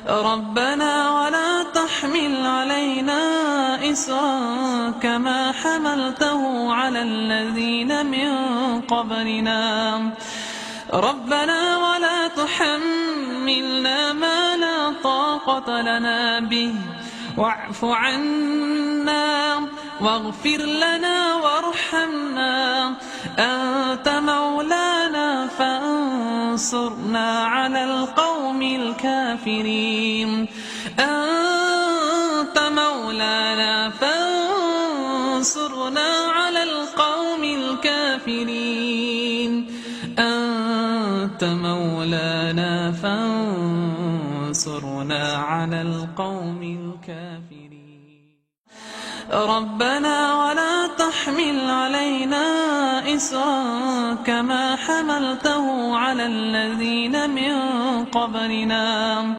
ربنا ولا تحمل علينا إصرا كما حملته على الذين من قبلنا ربنا ولا تحملنا ما لا طاقة لنا به واعف عنا واغفر لنا وارحمنا أنت مولانا فانصرنا على القوم الكافرين أنت مولانا فانصرنا على القوم الكافرين أنت مولانا فانصرنا على القوم الكافرين ربنا ولا تحمل علينا إصرا كما حملته على الذين من قبلنا